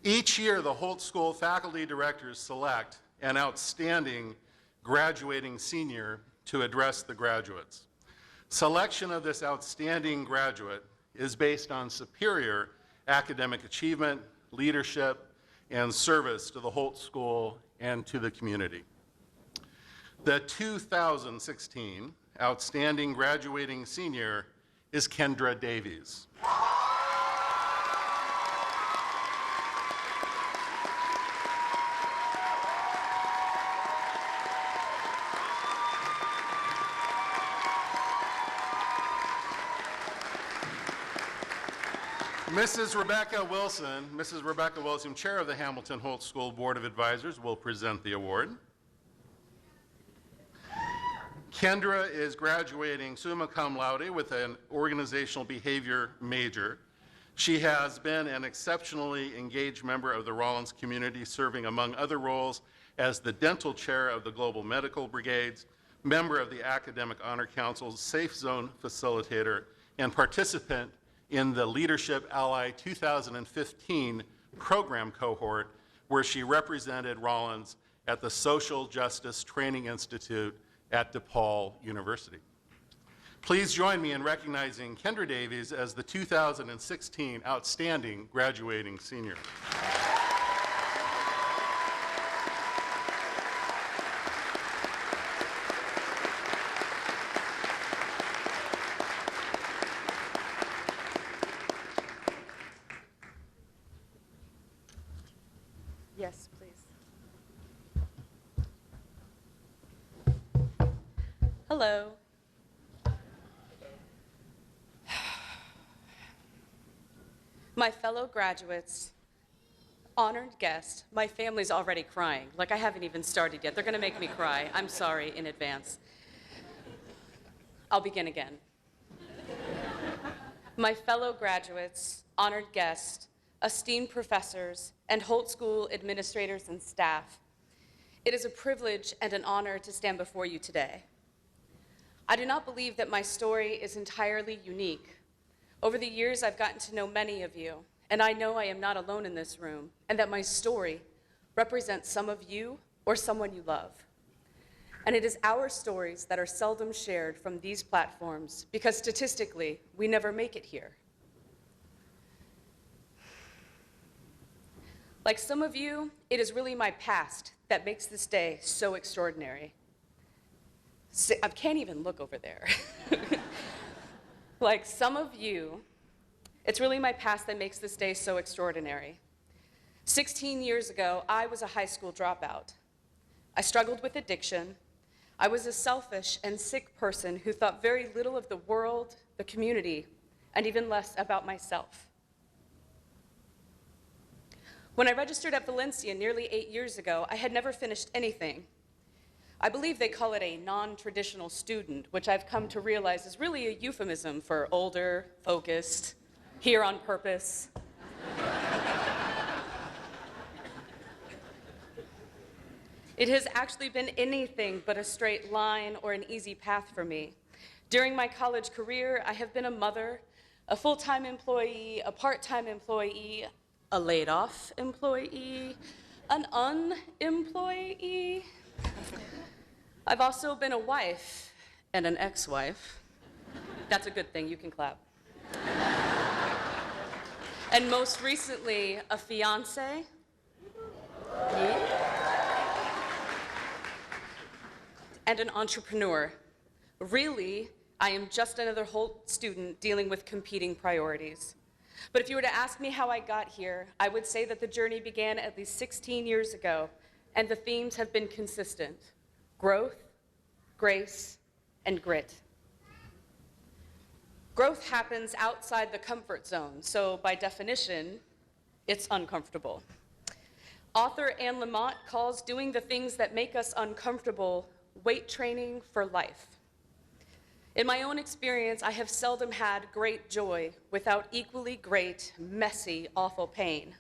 Each year, the Holt School faculty directors select an outstanding graduating senior to address the graduates. Selection of this outstanding graduate is based on superior academic achievement, leadership, and service to the Holt School and to the community. The 2016 outstanding graduating senior is Kendra Davies. Mrs. Rebecca Wilson, Chair of the Hamilton Holt School Board of Advisors, will present the award. Kendra is graduating summa cum laude with an organizational behavior major. She has been an exceptionally engaged member of the Rollins community, serving among other roles as the dental chair of the Global Medical Brigades, member of the Academic Honor Council's Safe Zone facilitator, and participant in the Leadership Ally 2015 program cohort, where she represented Rollins at the Social Justice Training Institute at DePaul University. Please join me in recognizing Kendra Davies as the 2016 Outstanding Graduating Senior. Yes, please. Hello. My fellow graduates, honored guests, my family's already crying. Like, I haven't even started yet. They're gonna make me cry. I'm sorry in advance. I'll begin again. My fellow graduates, honored guests, esteemed professors, and Holt School administrators and staff, it is a privilege and an honor to stand before you today. I do not believe that my story is entirely unique. Over the years, I've gotten to know many of you, and I know I am not alone in this room, and that my story represents some of you or someone you love. And it is our stories that are seldom shared from these platforms, because statistically, we never make it here. Like some of you, it is really my past that makes this day so extraordinary. I can't even look over there. Like some of you, it's really my past that makes this day so extraordinary. 16 years ago, I was a high school dropout. I struggled with addiction. I was a selfish and sick person who thought very little of the world, the community, and even less about myself. When I registered at Valencia nearly 8 years ago, I had never finished anything. I believe they call it a non-traditional student, which I've come to realize is really a euphemism for older, focused, here on purpose. It has actually been anything but a straight line or an easy path for me. During my college career, I have been a mother, a full-time employee, a part-time employee, a laid-off employee, an unemployee. I've also been a wife and an ex-wife. That's a good thing, you can clap. And most recently, a fiance. And an entrepreneur. Really, I am just another Holt student dealing with competing priorities. But if you were to ask me how I got here, I would say that the journey began at least 16 years ago, and the themes have been consistent: growth, grace, and grit. Growth happens outside the comfort zone, so by definition, it's uncomfortable. Author Anne Lamott calls doing the things that make us uncomfortable weight training for life. In my own experience, I have seldom had great joy without equally great, messy, awful pain.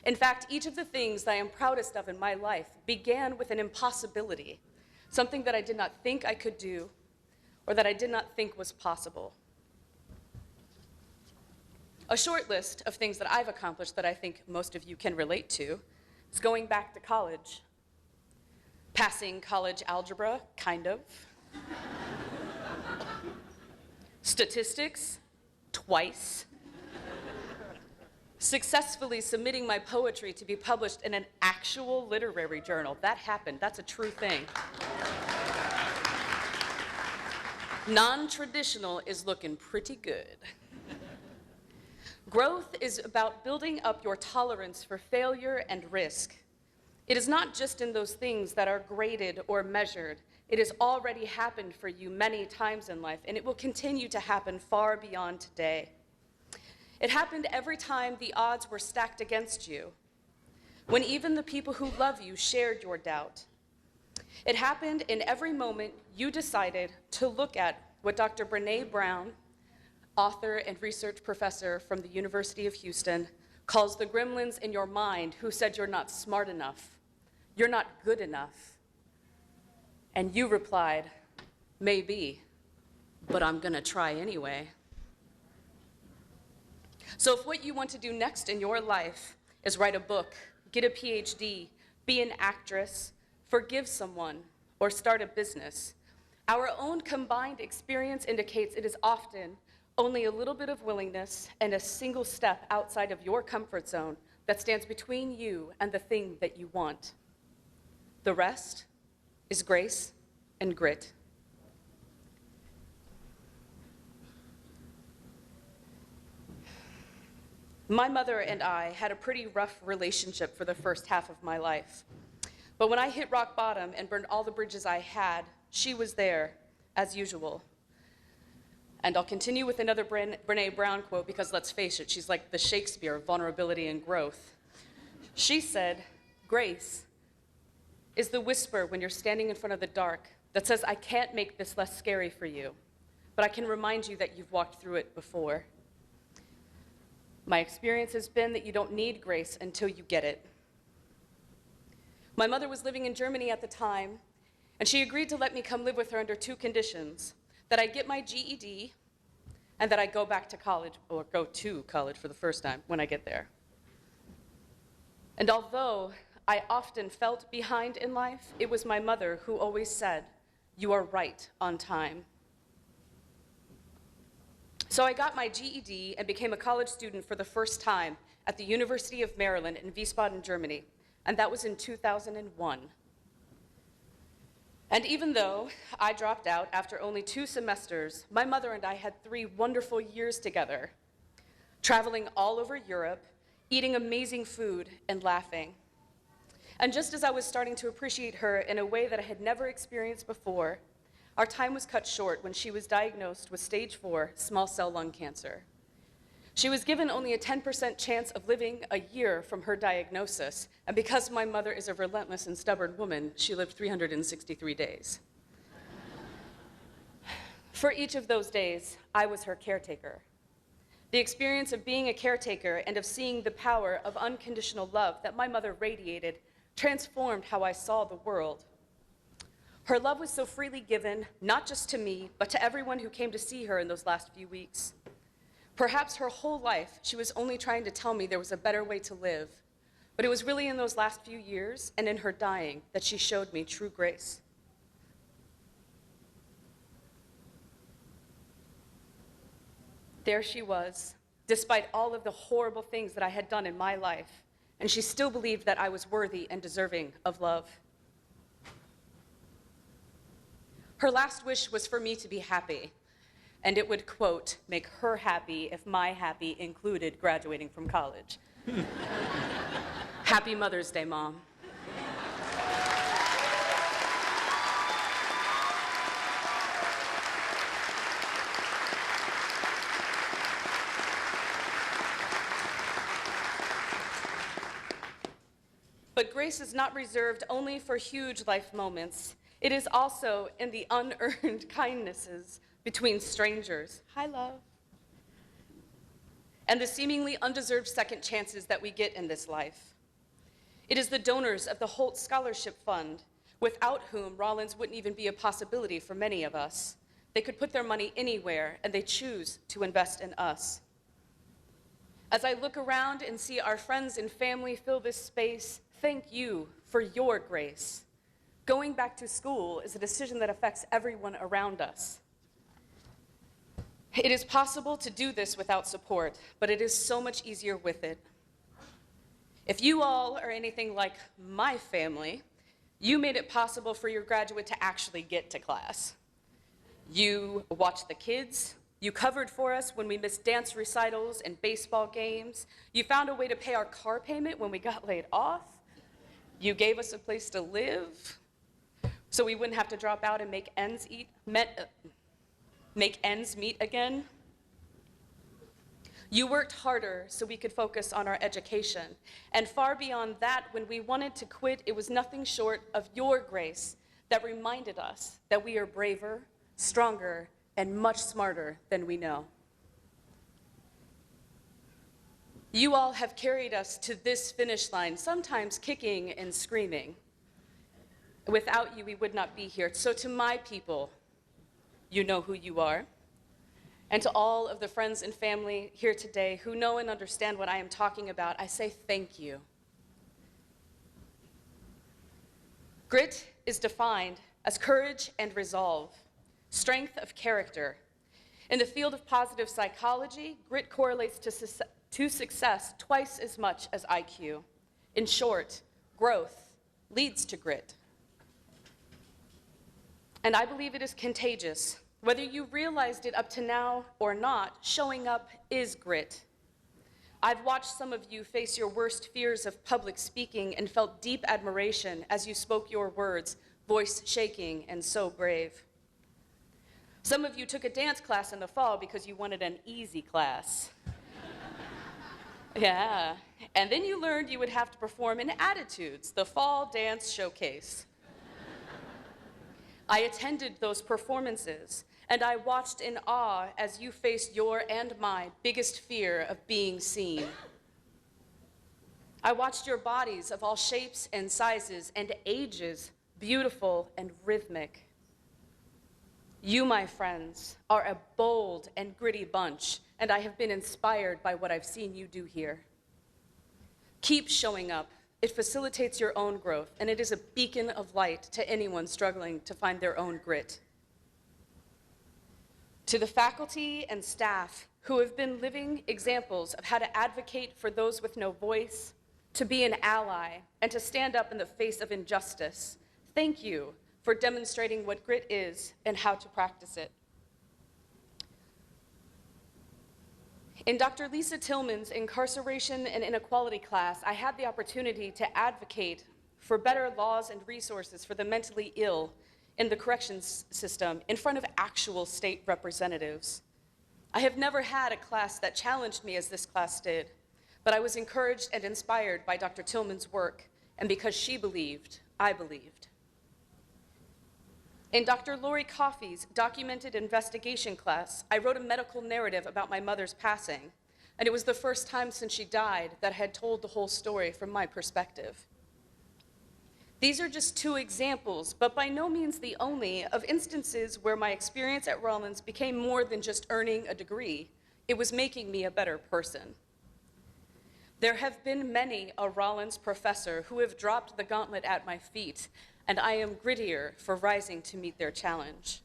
In fact, each of the things that I am proudest of in my life began with an impossibility, something that I did not think I could do or that I did not think was possible. A short list of things that I've accomplished that I think most of you can relate to is going back to college, passing college algebra, kind of, statistics, twice, successfully submitting my poetry to be published in an actual literary journal. That happened. That's a true thing. Non-traditional is looking pretty good. Growth is about building up your tolerance for failure and risk. It is not just in those things that are graded or measured. It has already happened for you many times in life, and it will continue to happen far beyond today. It happened every time the odds were stacked against you, when even the people who love you shared your doubt. It happened in every moment you decided to look at what Dr. Brene Brown, author and research professor from the University of Houston, calls the gremlins in your mind who said you're not smart enough, you're not good enough. And you replied, maybe, but I'm gonna try anyway. So if what you want to do next in your life is write a book, get a PhD, be an actress, forgive someone, or start a business, our own combined experience indicates it is often only a little bit of willingness and a single step outside of your comfort zone that stands between you and the thing that you want. The rest is grace and grit. My mother and I had a pretty rough relationship for the first half of my life. But when I hit rock bottom and burned all the bridges I had, she was there, as usual. And I'll continue with another Brene Brown quote, because let's face it, she's like the Shakespeare of vulnerability and growth. She said, grace is the whisper when you're standing in front of the dark that says, I can't make this less scary for you, but I can remind you that you've walked through it before. My experience has been that you don't need grace until you get it. My mother was living in Germany at the time, and she agreed to let me come live with her under two conditions: that I get my GED and that I go back to college, or go to college for the first time when I get there. And although I often felt behind in life, it was my mother who always said, you are right on time. So I got my GED and became a college student for the first time at the University of Maryland in Wiesbaden, Germany, and that was in 2001. And even though I dropped out after only 2 semesters, my mother and I had 3 wonderful years together, traveling all over Europe, eating amazing food, and laughing. And just as I was starting to appreciate her in a way that I had never experienced before, our time was cut short when she was diagnosed with stage 4 small cell lung cancer. She was given only a 10% chance of living a year from her diagnosis, and because my mother is a relentless and stubborn woman, she lived 363 days. For each of those days, I was her caretaker. The experience of being a caretaker and of seeing the power of unconditional love that my mother radiated transformed how I saw the world. Her love was so freely given, not just to me, but to everyone who came to see her in those last few weeks. Perhaps her whole life, she was only trying to tell me there was a better way to live, but it was really in those last few years and in her dying that she showed me true grace. There she was, despite all of the horrible things that I had done in my life, and she still believed that I was worthy and deserving of love. Her last wish was for me to be happy, and it would, quote, make her happy if my happy included graduating from college. Happy Mother's Day, Mom. But grace is not reserved only for huge life moments. It is also in the unearned kindnesses between strangers. Hi, love. And the seemingly undeserved second chances that we get in this life. It is the donors of the Holt Scholarship Fund, without whom Rollins wouldn't even be a possibility for many of us. They could put their money anywhere, and they choose to invest in us. As I look around and see our friends and family fill this space, thank you for your grace. Going back to school is a decision that affects everyone around us. It is possible to do this without support, but it is so much easier with it. If you all are anything like my family, you made it possible for your graduate to actually get to class. You watched the kids. You covered for us when we missed dance recitals and baseball games. You found a way to pay our car payment when we got laid off. You gave us a place to live so we wouldn't have to drop out and make ends meet again. You worked harder so we could focus on our education. And far beyond that, when we wanted to quit, it was nothing short of your grace that reminded us that we are braver, stronger, and much smarter than we know. You all have carried us to this finish line, sometimes kicking and screaming. Without you, we would not be here. So to my people, you know who you are. And to all of the friends and family here today who know and understand what I am talking about, I say thank you. Grit is defined as courage and resolve, strength of character. In the field of positive psychology, grit correlates to success twice as much as IQ. In short, growth leads to grit. And I believe it is contagious. Whether you realized it up to now or not, showing up is grit. I've watched some of you face your worst fears of public speaking and felt deep admiration as you spoke your words, voice shaking and so brave. Some of you took a dance class in the fall because you wanted an easy class. Yeah, and then you learned you would have to perform in Attitudes, the fall dance showcase. I attended those performances, and I watched in awe as you faced your and my biggest fear of being seen. I watched your bodies of all shapes and sizes and ages, beautiful and rhythmic. You, my friends, are a bold and gritty bunch, and I have been inspired by what I've seen you do here. Keep showing up. It facilitates your own growth, and it is a beacon of light to anyone struggling to find their own grit. To the faculty and staff who have been living examples of how to advocate for those with no voice, to be an ally, and to stand up in the face of injustice, thank you for demonstrating what grit is and how to practice it. In Dr. Lisa Tillman's incarceration and inequality class, I had the opportunity to advocate for better laws and resources for the mentally ill in the corrections system in front of actual state representatives. I have never had a class that challenged me as this class did, but I was encouraged and inspired by Dr. Tillman's work, and because she believed, I believed. In Dr. Lori Coffey's documented investigation class, I wrote a medical narrative about my mother's passing, and it was the first time since she died that I had told the whole story from my perspective. These are just two examples, but by no means the only, of instances where my experience at Rollins became more than just earning a degree. It was making me a better person. There have been many a Rollins professor who have dropped the gauntlet at my feet, and I am grittier for rising to meet their challenge.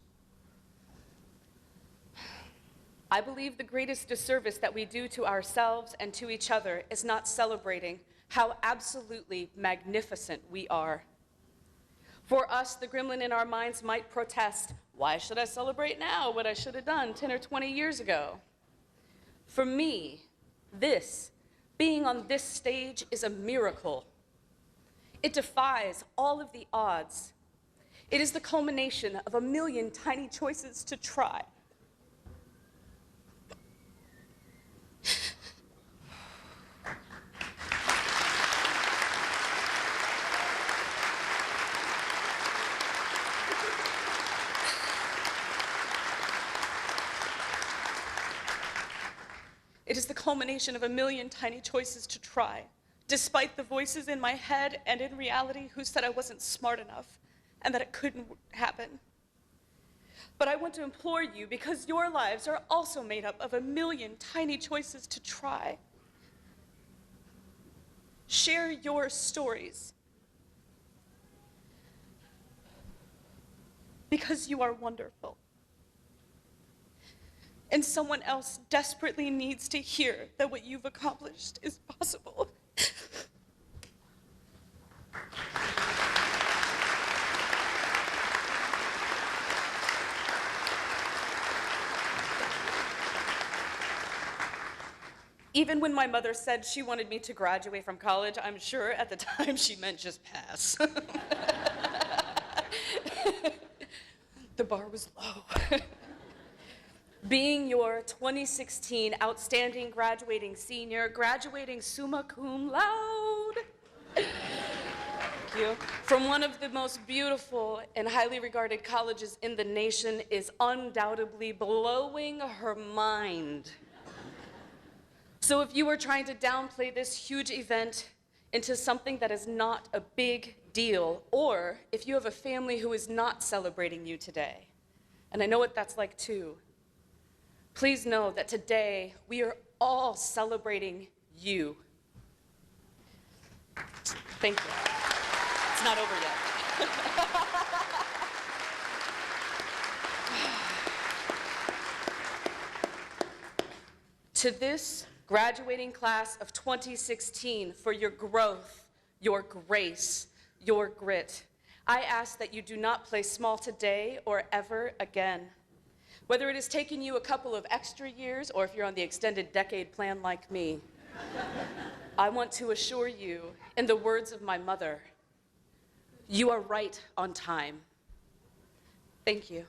I believe the greatest disservice that we do to ourselves and to each other is not celebrating how absolutely magnificent we are. For us, the gremlin in our minds might protest, why should I celebrate now what I should have done 10 or 20 years ago? For me, being on this stage is a miracle. It defies all of the odds. It is the culmination of a million tiny choices to try. It is the culmination of a million tiny choices to try, despite the voices in my head and in reality who said I wasn't smart enough and that it couldn't happen. But I want to implore you, because your lives are also made up of a million tiny choices to try. share your stories. Because you are wonderful. And someone else desperately needs to hear that what you've accomplished is possible. Even when my mother said she wanted me to graduate from college, I'm sure at the time she meant just pass. The bar was low. Being your 2016 outstanding graduating senior, graduating summa cum laude, thank you, from one of the most beautiful and highly regarded colleges in the nation is undoubtedly blowing her mind. So if you are trying to downplay this huge event into something that is not a big deal, or if you have a family who is not celebrating you today, and I know what that's like too, please know that today we are all celebrating you. Thank you. It's not over yet. To this graduating class of 2016, for your growth, your grace, your grit, I ask that you do not play small today or ever again. Whether it is taking you a couple of extra years or if you're on the extended decade plan like me, I want to assure you, in the words of my mother, you are right on time. Thank you.